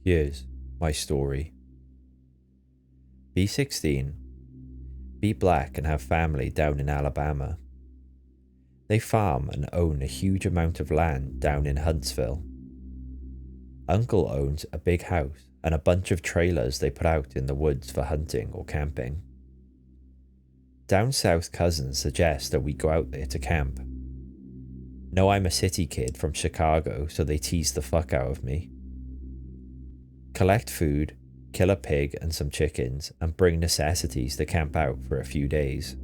Here's my story. Be 16. Be black and have family down in Alabama. They farm and own a huge amount of land down in Huntsville. Uncle owns a big house and a bunch of trailers they put out in the woods for hunting or camping. Down south cousins suggest that we go out there to camp. Know I'm a city kid from Chicago, so they tease the fuck out of me. Collect food, kill a pig and some chickens, and bring necessities to camp out for a few days.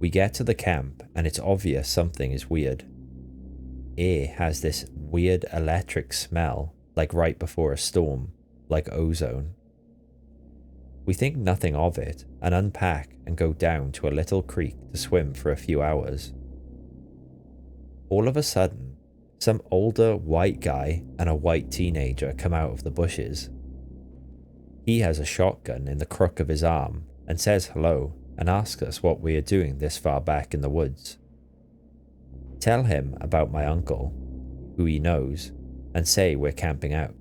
We get to the camp and it's obvious something is weird. Air has this weird electric smell, like right before a storm, like ozone. We think nothing of it and unpack and go down to a little creek to swim for a few hours. All of a sudden, some older white guy and a white teenager come out of the bushes. He has a shotgun in the crook of his arm and says hello and asks us what we are doing this far back in the woods. Tell him about my uncle, who he knows, and say we're camping out.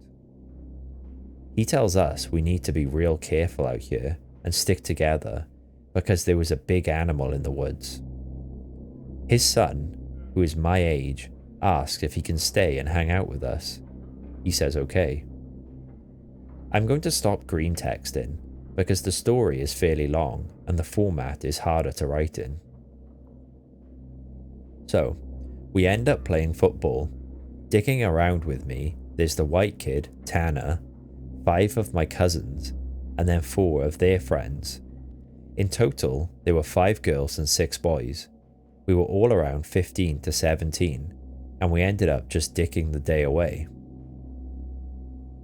He tells us we need to be real careful out here and stick together because there was a big animal in the woods. His son, who is my age, asks if he can stay and hang out with us. He says okay. I'm going to stop green texting because the story is fairly long and the format is harder to write in. So, we end up playing football. Dicking around with me, there's the white kid, Tanner, 5 of my cousins, and then 4 of their friends. In total, there were 5 girls and 6 boys. We were all around 15 to 17, and we ended up just dicking the day away.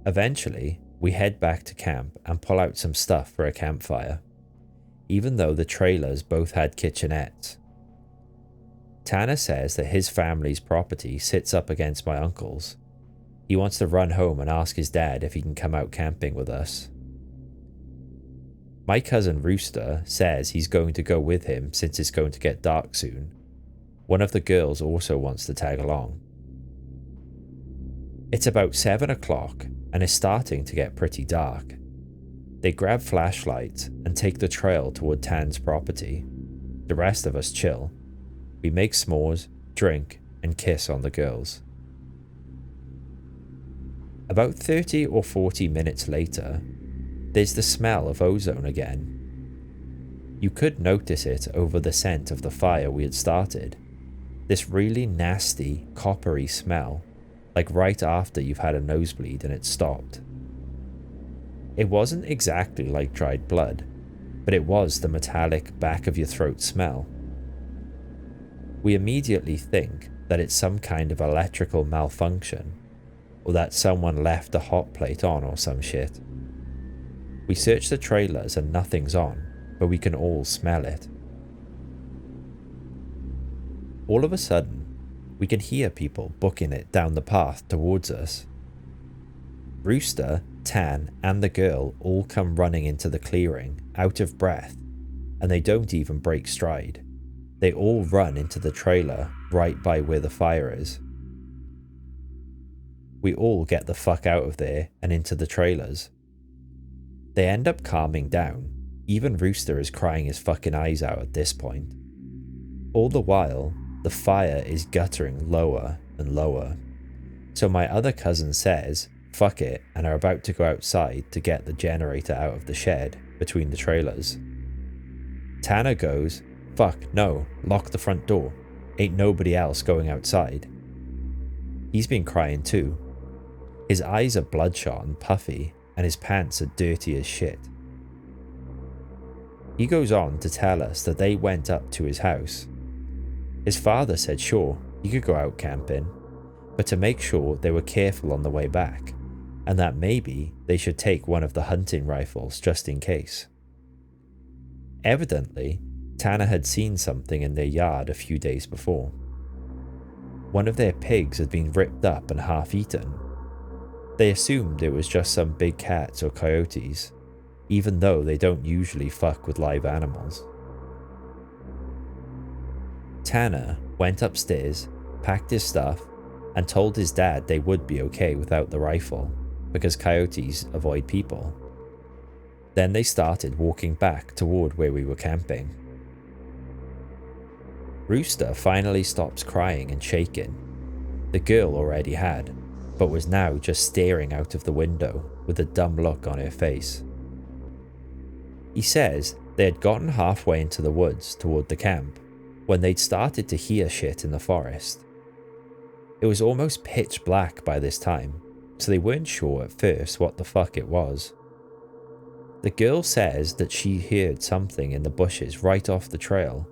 Eventually, we head back to camp and pull out some stuff for a campfire, even though the trailers both had kitchenettes. Tanner says that his family's property sits up against my uncle's. He wants to run home and ask his dad if he can come out camping with us. My cousin Rooster says he's going to go with him since it's going to get dark soon. One of the girls also wants to tag along. It's about 7 o'clock and it's starting to get pretty dark. They grab flashlights and take the trail toward Tan's property. The rest of us chill. We make s'mores, drink, and kiss on the girls. About 30 or 40 minutes later, there's the smell of ozone again. You could notice it over the scent of the fire we had started. This really nasty, coppery smell, like right after you've had a nosebleed and it stopped. It wasn't exactly like dried blood, but it was the metallic back of your throat smell. We immediately think that it's some kind of electrical malfunction, or that someone left a hot plate on or some shit. We search the trailers and nothing's on, but we can all smell it. All of a sudden, we can hear people booking it down the path towards us. Rooster, Tan, and the girl all come running into the clearing, out of breath, and they don't even break stride. They all run into the trailer right by where the fire is. We all get the fuck out of there and into the trailers. They end up calming down. Even Rooster is crying his fucking eyes out at this point. All the while, the fire is guttering lower and lower. So my other cousin says, fuck it, and are about to go outside to get the generator out of the shed between the trailers. Tanner goes, fuck no, lock the front door. Ain't nobody else going outside. He's been crying too. His eyes are bloodshot and puffy, and his pants are dirty as shit. He goes on to tell us that they went up to his house. His father said sure, he could go out camping, but to make sure they were careful on the way back, and that maybe they should take one of the hunting rifles just in case. Evidently, Tanner had seen something in their yard a few days before. One of their pigs had been ripped up and half eaten. They assumed it was just some big cats or coyotes, even though they don't usually fuck with live animals. Tanner went upstairs, packed his stuff, and told his dad they would be okay without the rifle. because coyotes avoid people. Then they started walking back toward where we were camping. Rooster finally stops crying and shaking. The girl already had, but was now just staring out of the window with a dumb look on her face. He says they had gotten halfway into the woods toward the camp when they'd started to hear shit in the forest. It was almost pitch black by this time, so they weren't sure at first what the fuck it was. The girl says that she heard something in the bushes right off the trail.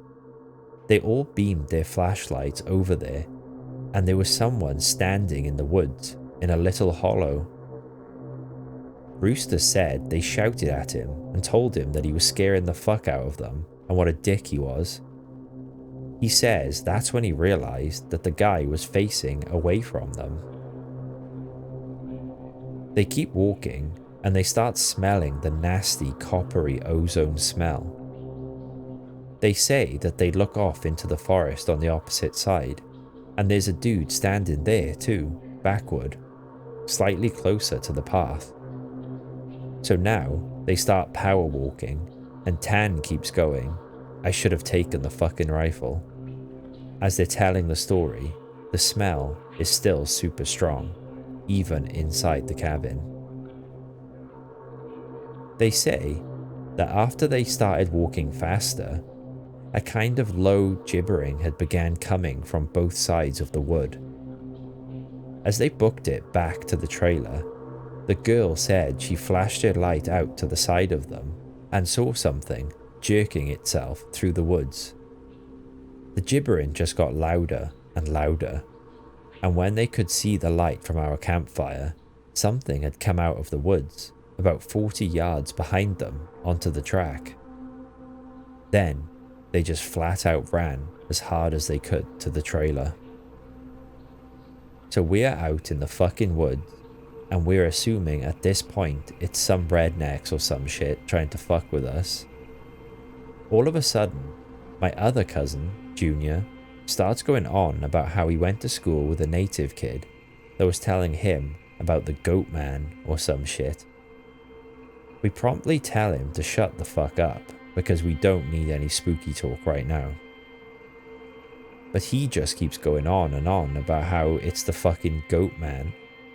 They all beamed their flashlights over there, and there was someone standing in the woods in a little hollow. Rooster said they shouted at him and told him that he was scaring the fuck out of them and what a dick he was. He says that's when he realized that the guy was facing away from them. They keep walking and they start smelling the nasty coppery ozone smell. They say that they look off into the forest on the opposite side, and there's a dude standing there too, backward, slightly closer to the path. So now they start power walking, and Tan keeps going, "I should have taken the fucking rifle." As they're telling the story, the smell is still super strong, even inside the cabin. They say that after they started walking faster, a kind of low gibbering had began coming from both sides of the wood. As they booked it back to the trailer, the girl said she flashed her light out to the side of them and saw something jerking itself through the woods. The gibbering just got louder and louder, and when they could see the light from our campfire, something had come out of the woods about 40 yards behind them onto the track. Then they just flat out ran as hard as they could to the trailer. So we're out in the fucking woods, and we're assuming at this point it's some rednecks or some shit trying to fuck with us. All of a sudden, my other cousin, Junior, starts going on about how he went to school with a native kid that was telling him about the Goatman or some shit. We promptly tell him to shut the fuck up because we don't need any spooky talk right now. But he just keeps going on and on about how it's the fucking Goatman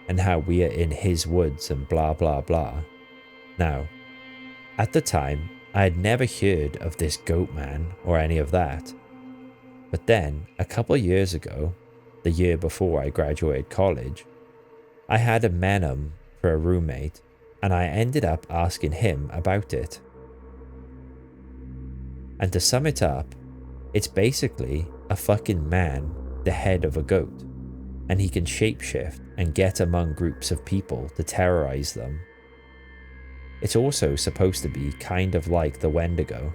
and how we are in his woods and blah blah blah. Now, at the time, I had never heard of this Goatman or any of that. But then, a couple years ago, the year before I graduated college, I had a Menom for a roommate, and I ended up asking him about it. And to sum it up, it's basically a fucking man, the head of a goat, and he can shapeshift and get among groups of people to terrorize them. It's also supposed to be kind of like the Wendigo.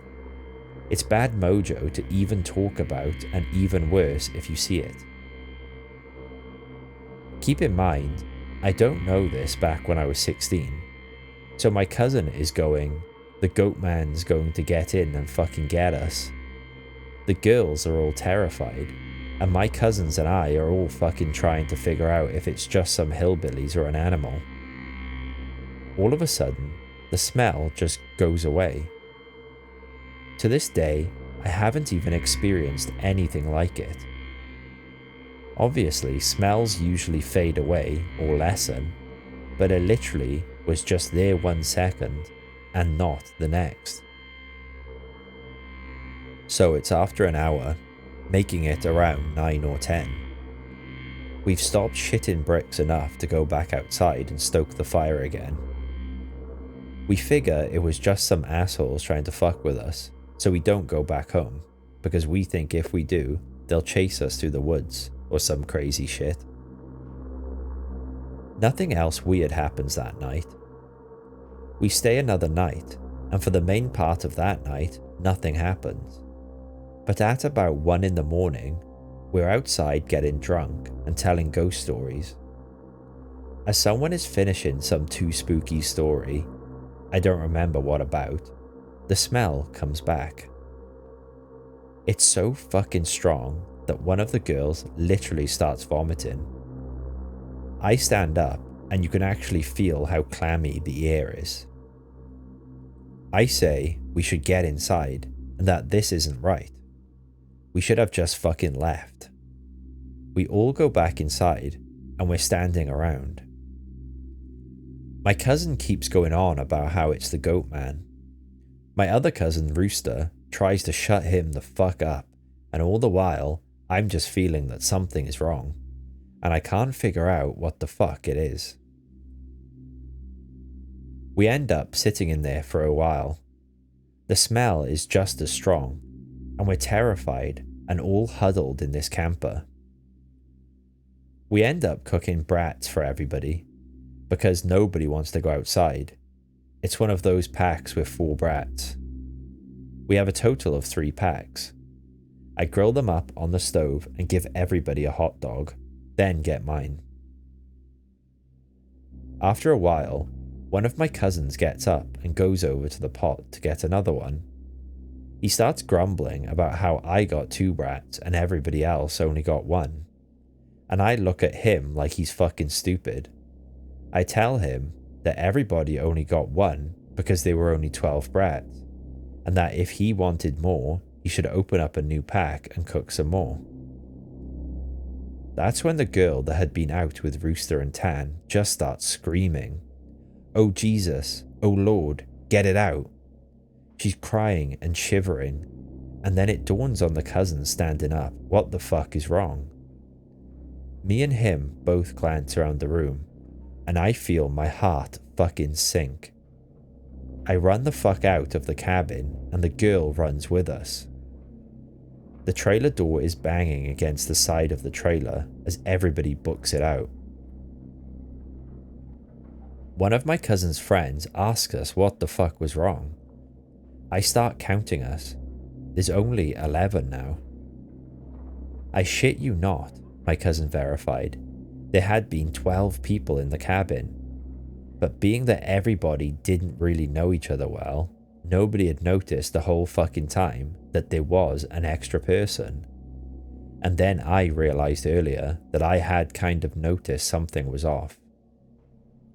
It's bad mojo to even talk about, and even worse if you see it. Keep in mind, I don't know this back when I was 16, so my cousin is going, "The Goatman's going to get in and fucking get us." The girls are all terrified, and my cousins and I are all fucking trying to figure out if it's just some hillbillies or an animal. All of a sudden, the smell just goes away. To this day, I haven't even experienced anything like it. Obviously, smells usually fade away or lessen, but it literally was just there 1 second and not the next. So it's after an hour, making it around 9 or 10. We've stopped shitting bricks enough to go back outside and stoke the fire again. We figure it was just some assholes trying to fuck with us, so we don't go back home, because we think if we do, they'll chase us through the woods or some crazy shit. Nothing else weird happens that night. We stay another night, and for the main part of that night, nothing happens. But at about 1 in the morning, we're outside getting drunk and telling ghost stories. As someone is finishing some too spooky story, I don't remember what about, the smell comes back. It's so fucking strong that one of the girls literally starts vomiting. I stand up and you can actually feel how clammy the air is. I say we should get inside and that this isn't right. We should have just fucking left. We all go back inside and we're standing around. My cousin keeps going on about how it's the Goatman. My other cousin, Rooster, tries to shut him the fuck up, and all the while, I'm just feeling that something is wrong, and I can't figure out what the fuck it is. We end up sitting in there for a while. The smell is just as strong, and we're terrified and all huddled in this camper. We end up cooking brats for everybody, because nobody wants to go outside. It's one of those packs with 4 brats. We have a total of 3 packs. I grill them up on the stove and give everybody a hot dog, then get mine. After a while, one of my cousins gets up and goes over to the pot to get another one. He starts grumbling about how I got 2 brats and everybody else only got 1. And I look at him like he's fucking stupid. I tell him that everybody only got 1 because there were only 12 brats, and that if he wanted more, he should open up a new pack and cook some more. That's when the girl that had been out with Rooster and Tan just starts screaming, "Oh Jesus, oh Lord, get it out." She's crying and shivering, and then it dawns on the cousin standing up what the fuck is wrong. Me and him both glance around the room, and I feel my heart fucking sink. I run the fuck out of the cabin and the girl runs with us. The trailer door is banging against the side of the trailer as everybody books it out. One of my cousin's friends asks us what the fuck was wrong. I start counting us. There's only 11 now. I shit you not, my cousin verified. There had been 12 people in the cabin, but being that everybody didn't really know each other well, nobody had noticed the whole fucking time that there was an extra person. And then I realized earlier that I had kind of noticed something was off.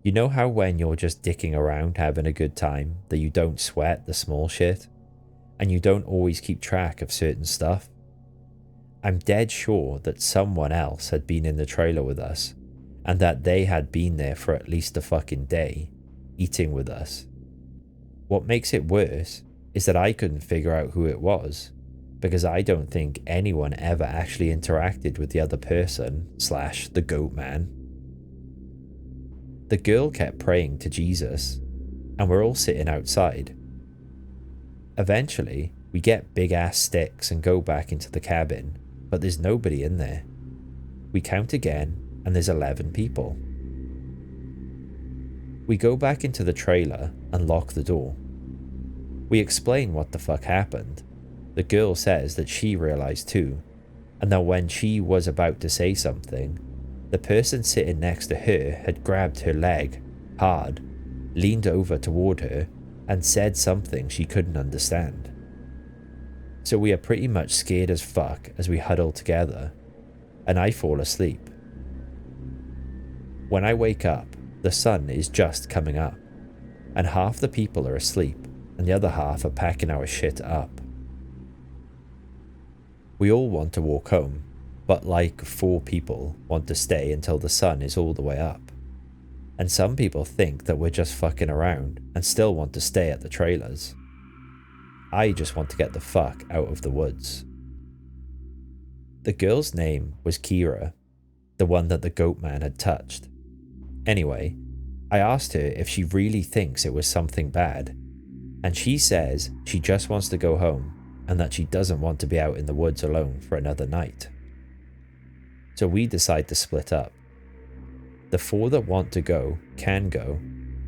You know how when you're just dicking around having a good time that you don't sweat the small shit? And you don't always keep track of certain stuff? I'm dead sure that someone else had been in the trailer with us, and that they had been there for at least a fucking day, eating with us. What makes it worse is that I couldn't figure out who it was, because I don't think anyone ever actually interacted with the other person / the Goatman. The girl kept praying to Jesus, and we're all sitting outside. Eventually, we get big ass sticks and go back into the cabin, but there's nobody in there. We count again, and there's 11 people. We go back into the trailer and lock the door. We explain what the fuck happened. The girl says that she realized too, and that when she was about to say something, the person sitting next to her had grabbed her leg hard, leaned over toward her, and said something she couldn't understand. So we are pretty much scared as fuck as we huddle together, and I fall asleep. When I wake up, the sun is just coming up, and half the people are asleep, and the other half are packing our shit up. We all want to walk home, but like 4 people want to stay until the sun is all the way up. And some people think that we're just fucking around and still want to stay at the trailers. I just want to get the fuck out of the woods. The girl's name was Kira, the one that the Goatman had touched. Anyway, I asked her if she really thinks it was something bad, and she says she just wants to go home and that she doesn't want to be out in the woods alone for another night. So we decide to split up. The 4 that want to go can go,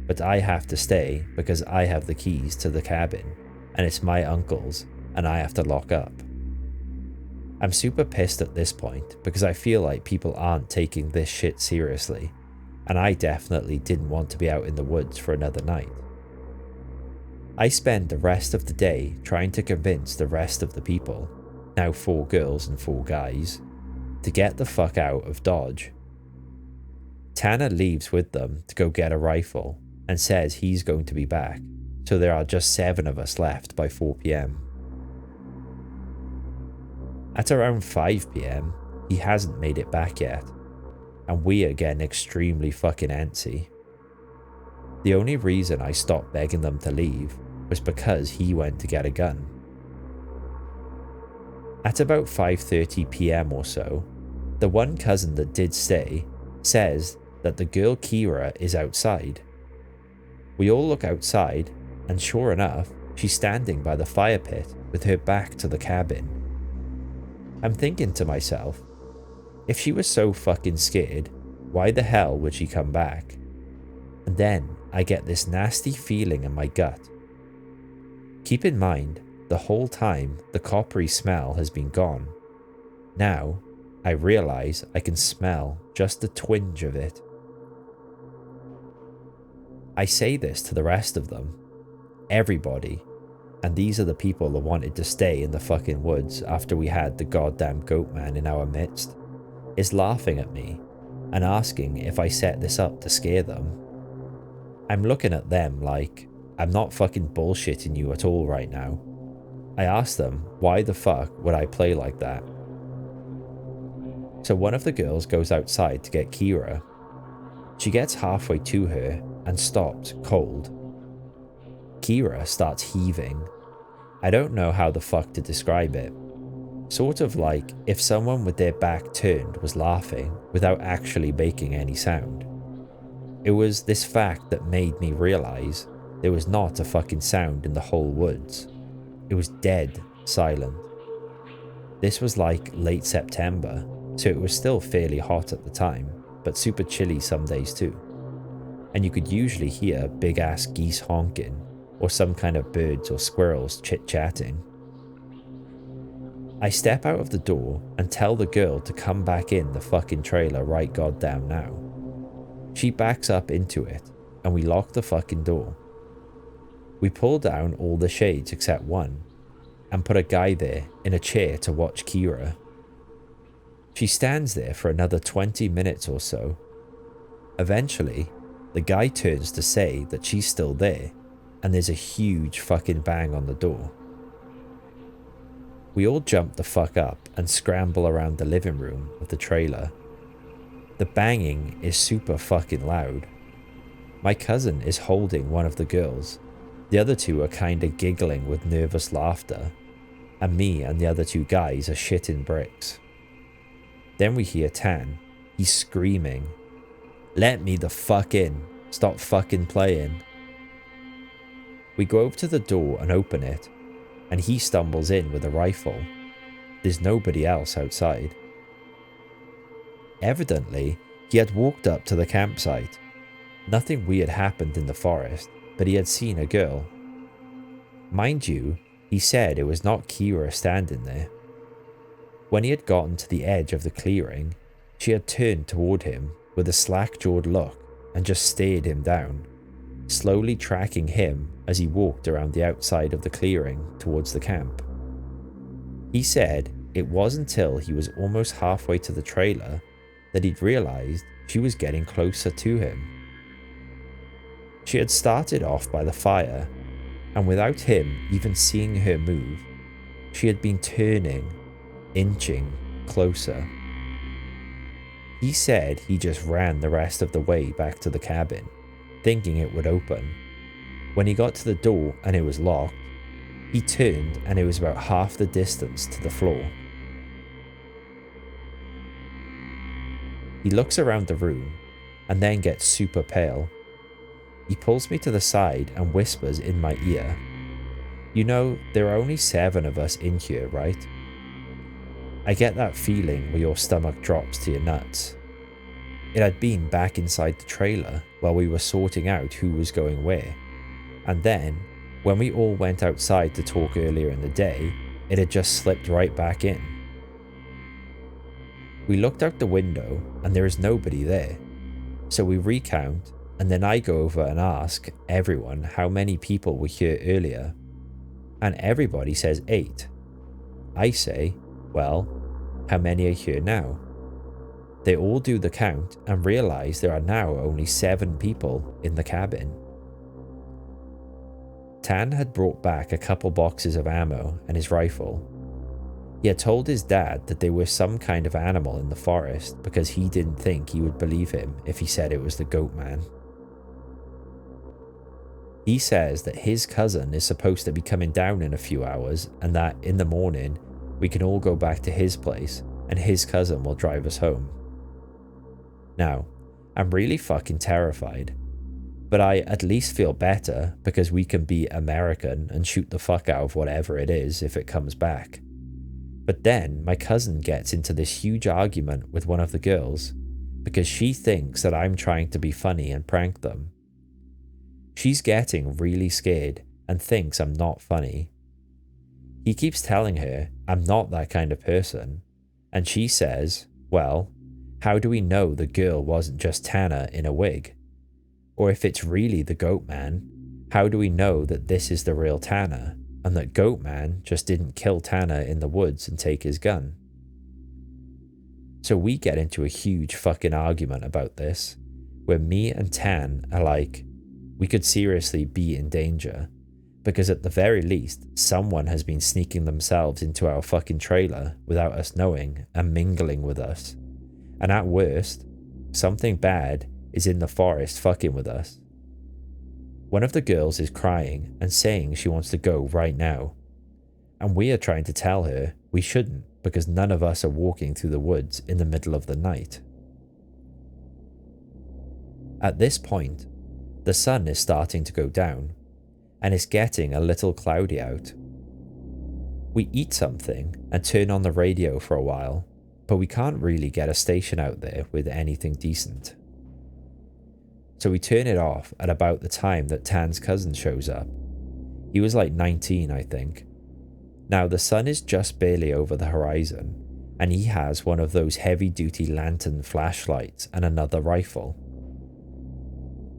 but I have to stay because I have the keys to the cabin, and it's my uncle's, and I have to lock up. I'm super pissed at this point because I feel like people aren't taking this shit seriously, and I definitely didn't want to be out in the woods for another night. I spend the rest of the day trying to convince the rest of the people, now 4 girls and 4 guys, to get the fuck out of Dodge. Tanner leaves with them to go get a rifle and says he's going to be back, so there are just 7 of us left by 4 p.m. At around 5 p.m, he hasn't made it back yet, and we are getting extremely fucking antsy. The only reason I stopped begging them to leave was because he went to get a gun. At about 5:30 p.m. or so, the one cousin that did stay says that the girl Kira is outside. We all look outside, and sure enough, she's standing by the fire pit with her back to the cabin. I'm thinking to myself, if she was so fucking scared, why the hell would she come back? And then I get this nasty feeling in my gut. Keep in mind, the whole time the coppery smell has been gone. Now, I realize I can smell just a twinge of it. I say this to the rest of them, everybody, and these are the people that wanted to stay in the fucking woods after we had the goddamn Goatman in our midst, is laughing at me and asking if I set this up to scare them. I'm looking at them like, I'm not fucking bullshitting you at all right now. I asked them, why the fuck would I play like that? So one of the girls goes outside to get Kira. She gets halfway to her and stops cold. Kira starts heaving. I don't know how the fuck to describe it. Sort of like if someone with their back turned was laughing without actually making any sound. It was this fact that made me realize there was not a fucking sound in the whole woods. It was dead silent. This was like late September, so it was still fairly hot at the time, but super chilly some days too. And you could usually hear big ass geese honking, or some kind of birds or squirrels chit-chatting. I step out of the door and tell the girl to come back in the fucking trailer right goddamn now. She backs up into it, and we lock the fucking door. We pull down all the shades except one, and put a guy there in a chair to watch Kira. She stands there for another 20 minutes or so. Eventually, the guy turns to say that she's still there, and there's a huge fucking bang on the door. We all jump the fuck up and scramble around the living room of the trailer. The banging is super fucking loud. My cousin is holding one of the girls. The other 2 are kinda giggling with nervous laughter, and me and the other 2 guys are shitting bricks. Then we hear Tan. He's screaming, "Let me the fuck in, stop fucking playing." We go over to the door and open it, and he stumbles in with a rifle. There's nobody else outside. Evidently, he had walked up to the campsite. Nothing weird happened in the forest, but he had seen a girl. Mind you, he said it was not Kira standing there. When he had gotten to the edge of the clearing, she had turned toward him with a slack-jawed look and just stared him down, slowly tracking him as he walked around the outside of the clearing towards the camp. He said it was until he was almost halfway to the trailer that he'd realized she was getting closer to him. She had started off by the fire, and without him even seeing her move, she had been turning, inching closer. He said he just ran the rest of the way back to the cabin, thinking it would open. When he got to the door and it was locked, he turned and it was about half the distance to the floor. He looks around the room and then gets super pale. He pulls me to the side and whispers in my ear, "You know, there are only 7 of us in here, right?" I get that feeling where your stomach drops to your nuts. It had been back inside the trailer while we were sorting out who was going where, and then, when we all went outside to talk earlier in the day, it had just slipped right back in. We looked out the window and there is nobody there, so we recount, and then I go over and ask everyone how many people were here earlier, and everybody says 8. I say, well, how many are here now? They all do the count and realize there are now only 7 people in the cabin. Tan had brought back a couple boxes of ammo and his rifle. He had told his dad that they were some kind of animal in the forest because he didn't think he would believe him if he said it was the Goatman. He says that his cousin is supposed to be coming down in a few hours and that in the morning we can all go back to his place and his cousin will drive us home. Now, I'm really fucking terrified, but I at least feel better because we can be American and shoot the fuck out of whatever it is if it comes back. But then my cousin gets into this huge argument with one of the girls because she thinks that I'm trying to be funny and prank them. She's getting really scared and thinks I'm not funny. He keeps telling her I'm not that kind of person, and she says, well, how do we know the girl wasn't just Tanner in a wig? Or if it's really the Goatman, how do we know that this is the real Tanner and that Goatman just didn't kill Tanner in the woods and take his gun? So we get into a huge fucking argument about this, where me and Tan are like, we could seriously be in danger, because at the very least, someone has been sneaking themselves into our fucking trailer without us knowing and mingling with us. And at worst, something bad is in the forest fucking with us. One of the girls is crying and saying she wants to go right now. And we are trying to tell her we shouldn't because none of us are walking through the woods in the middle of the night. At this point, the sun is starting to go down, and it's getting a little cloudy out. We eat something and turn on the radio for a while, but we can't really get a station out there with anything decent. So we turn it off at about the time that Tan's cousin shows up. He was like 19, I think. Now the sun is just barely over the horizon, and he has one of those heavy-duty lantern flashlights and another rifle.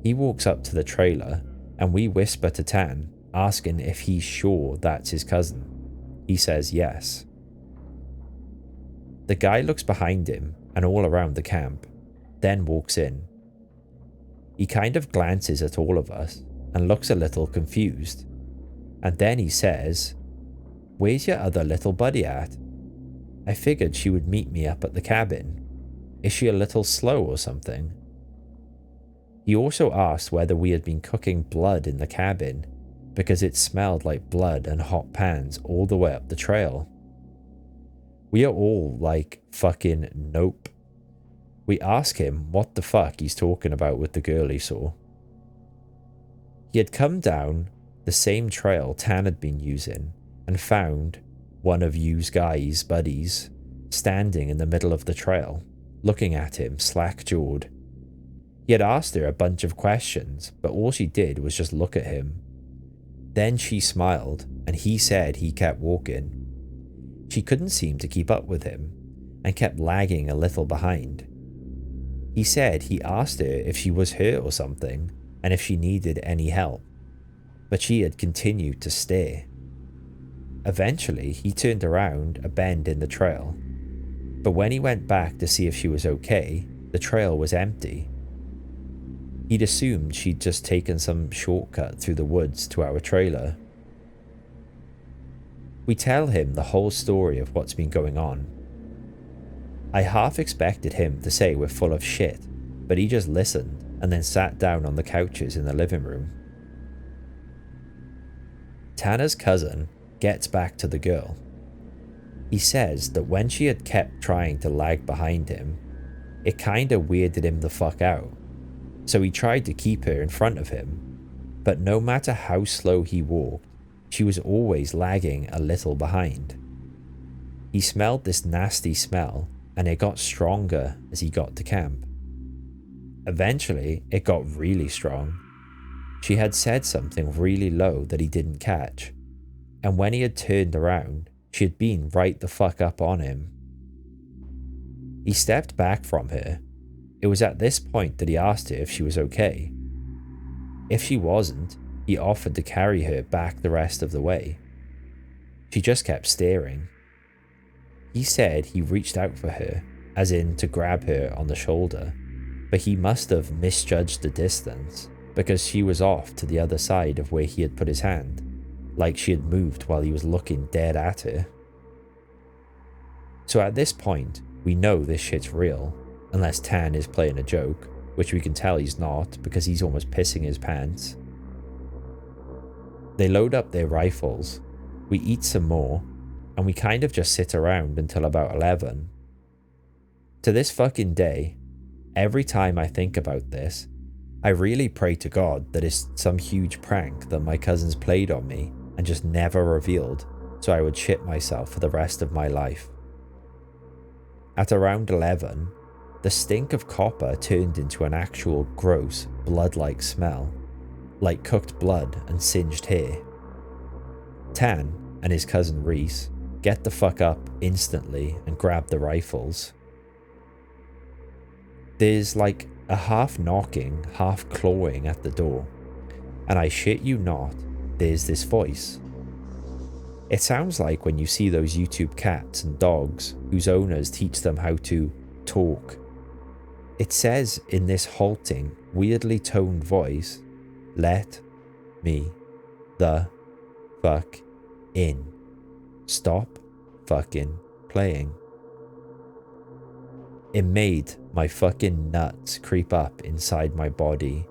He walks up to the trailer, and we whisper to Tan, asking if he's sure that's his cousin. He says yes. The guy looks behind him and all around the camp, then walks in. He kind of glances at all of us and looks a little confused, and then he says, "Where's your other little buddy at? I figured she would meet me up at the cabin. Is she a little slow or something?" He also asked whether we had been cooking blood in the cabin because it smelled like blood and hot pans all the way up the trail. We are all like, fucking nope. We ask him what the fuck he's talking about with the girl he saw. He had come down the same trail Tan had been using and found one of you's guys' buddies standing in the middle of the trail, looking at him slack-jawed. He had asked her a bunch of questions, but all she did was just look at him. Then she smiled, and he said he kept walking. She couldn't seem to keep up with him, and kept lagging a little behind. He said he asked her if she was hurt or something, and if she needed any help, but she had continued to stare. Eventually, he turned around a bend in the trail, but when he went back to see if she was okay, the trail was empty. He'd assumed she'd just taken some shortcut through the woods to our trailer. We tell him the whole story of what's been going on. I half expected him to say we're full of shit, but he just listened and then sat down on the couches in the living room. Tanner's cousin gets back to the girl. He says that when she had kept trying to lag behind him, it kinda weirded him the fuck out. So he tried to keep her in front of him, but no matter how slow he walked, she was always lagging a little behind. He smelled this nasty smell, and it got stronger as he got to camp. Eventually, it got really strong. She had said something really low that he didn't catch, and when he had turned around, she had been right the fuck up on him. He stepped back from her. It was at this point that he asked her if she was okay. If she wasn't, he offered to carry her back the rest of the way. She just kept staring. He said he reached out for her, as in to grab her on the shoulder, but he must have misjudged the distance because she was off to the other side of where he had put his hand, like she had moved while he was looking dead at her. So at this point, we know this shit's real, unless Tan is playing a joke, which we can tell he's not because he's almost pissing his pants. They load up their rifles, we eat some more, and we kind of just sit around until about 11. To this fucking day, every time I think about this, I really pray to God that it's some huge prank that my cousins played on me and just never revealed, so I would shit myself for the rest of my life. At around 11, the stink of copper turned into an actual gross, blood-like smell, like cooked blood and singed hair. Tan and his cousin Reese get the fuck up instantly and grab the rifles. There's like a half knocking, half clawing at the door, and I shit you not, there's this voice. It sounds like when you see those YouTube cats and dogs whose owners teach them how to talk. It says in this halting, weirdly toned voice, "Let me the fuck in. Stop fucking playing." It made my fucking nuts creep up inside my body,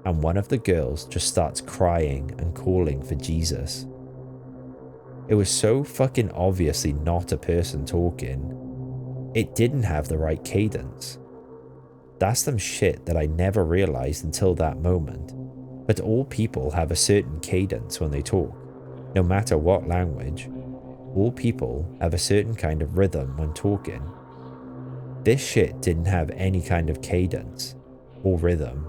and one of the girls just starts crying and calling for Jesus. It was so fucking obviously not a person talking. It didn't have the right cadence. That's some shit that I never realized until that moment, but all people have a certain cadence when they talk, no matter what language. All people have a certain kind of rhythm when talking. This shit didn't have any kind of cadence or rhythm.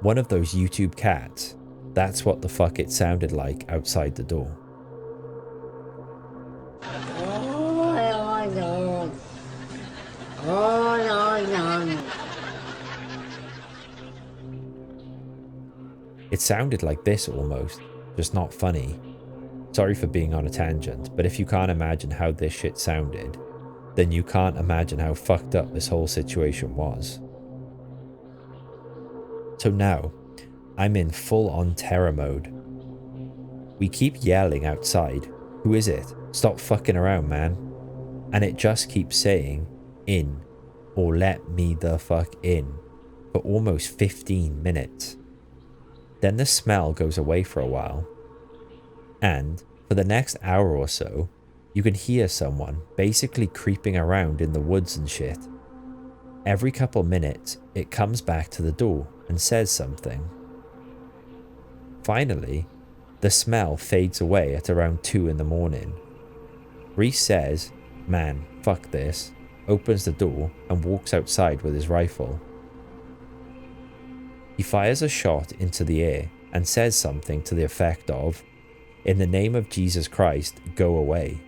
One of those YouTube cats, that's what the fuck it sounded like outside the door. It sounded like this almost, just not funny. Sorry for being on a tangent, but if you can't imagine how this shit sounded, then you can't imagine how fucked up this whole situation was. So now, I'm in full-on terror mode. We keep yelling outside, "Who is it? Stop fucking around, man." And it just keeps saying, "In," or "Let me the fuck in," for almost 15 minutes. Then the smell goes away for a while. And for the next hour or so, you can hear someone basically creeping around in the woods and shit. Every couple minutes, it comes back to the door and says something. Finally, the smell fades away at around 2 in the morning. Reese says, "Man, fuck this," opens the door and walks outside with his rifle. He fires a shot into the air and says something to the effect of, "In the name of Jesus Christ, go away."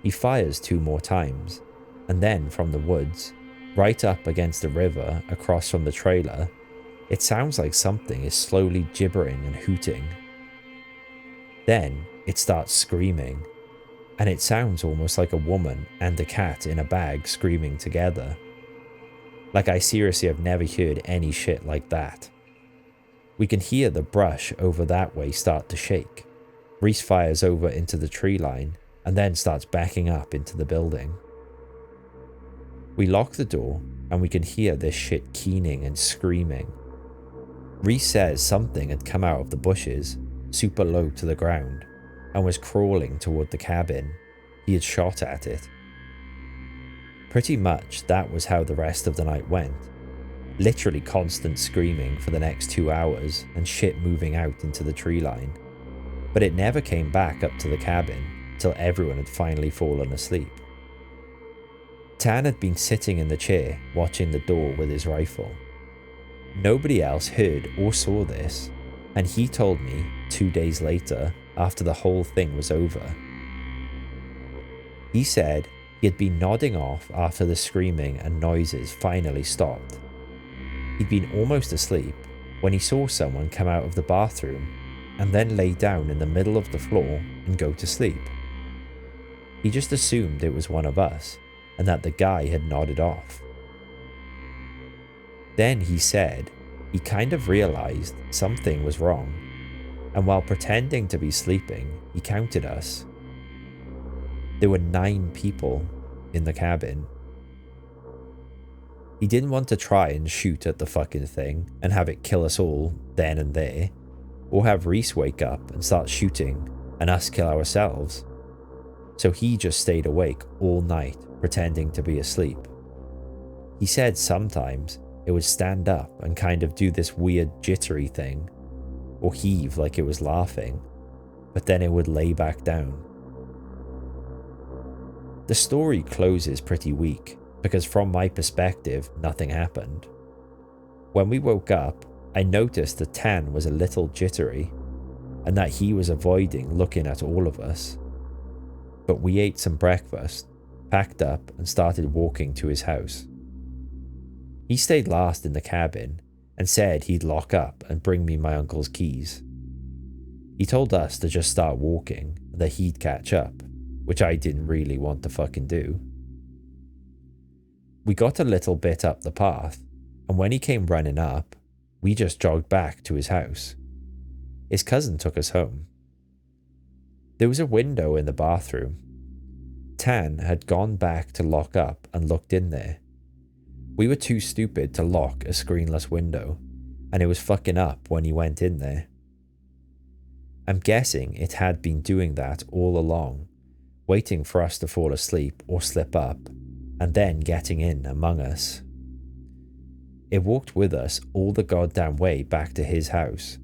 He fires 2 more times, and then from the woods, right up against the river across from the trailer, it sounds like something is slowly gibbering and hooting. Then it starts screaming, and it sounds almost like a woman and a cat in a bag screaming together. Like, I seriously have never heard any shit like that. We can hear the brush over that way start to shake. Reese fires over into the tree line and then starts backing up into the building. We lock the door and we can hear this shit keening and screaming. Reese says something had come out of the bushes, super low to the ground, and was crawling toward the cabin. He had shot at it. Pretty much that was how the rest of the night went. Literally constant screaming for the next 2 hours and shit moving out into the tree line. But it never came back up to the cabin till everyone had finally fallen asleep. Tan had been sitting in the chair watching the door with his rifle. Nobody else heard or saw this, and he told me 2 days later after the whole thing was over. He said he had been nodding off after the screaming and noises finally stopped. He'd been almost asleep when he saw someone come out of the bathroom and then lay down in the middle of the floor and go to sleep. He just assumed it was one of us, and that the guy had nodded off. Then he said he kind of realized something was wrong, and while pretending to be sleeping, he counted us. There were 9 people in the cabin. He didn't want to try and shoot at the fucking thing and have it kill us all then and there, or have Reese wake up and start shooting and us kill ourselves. So he just stayed awake all night pretending to be asleep. He said sometimes it would stand up and kind of do this weird jittery thing, or heave like it was laughing, but then it would lay back down. The story closes pretty weak, because from my perspective, nothing happened. When we woke up, I noticed that Tan was a little jittery, and that he was avoiding looking at all of us. But we ate some breakfast, packed up, and started walking to his house. He stayed last in the cabin, and said he'd lock up and bring me my uncle's keys. He told us to just start walking, and that he'd catch up, which I didn't really want to fucking do. We got a little bit up the path, and when he came running up, we just jogged back to his house. His cousin took us home. There was a window in the bathroom. Tan had gone back to lock up and looked in there. We were too stupid to lock a screenless window, and it was fucking up when he went in there. I'm guessing it had been doing that all along, waiting for us to fall asleep or slip up, and then getting in among us. It walked with us all the goddamn way back to his house,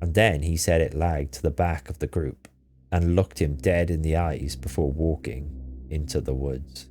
and then he said it lagged to the back of the group and looked him dead in the eyes before walking into the woods.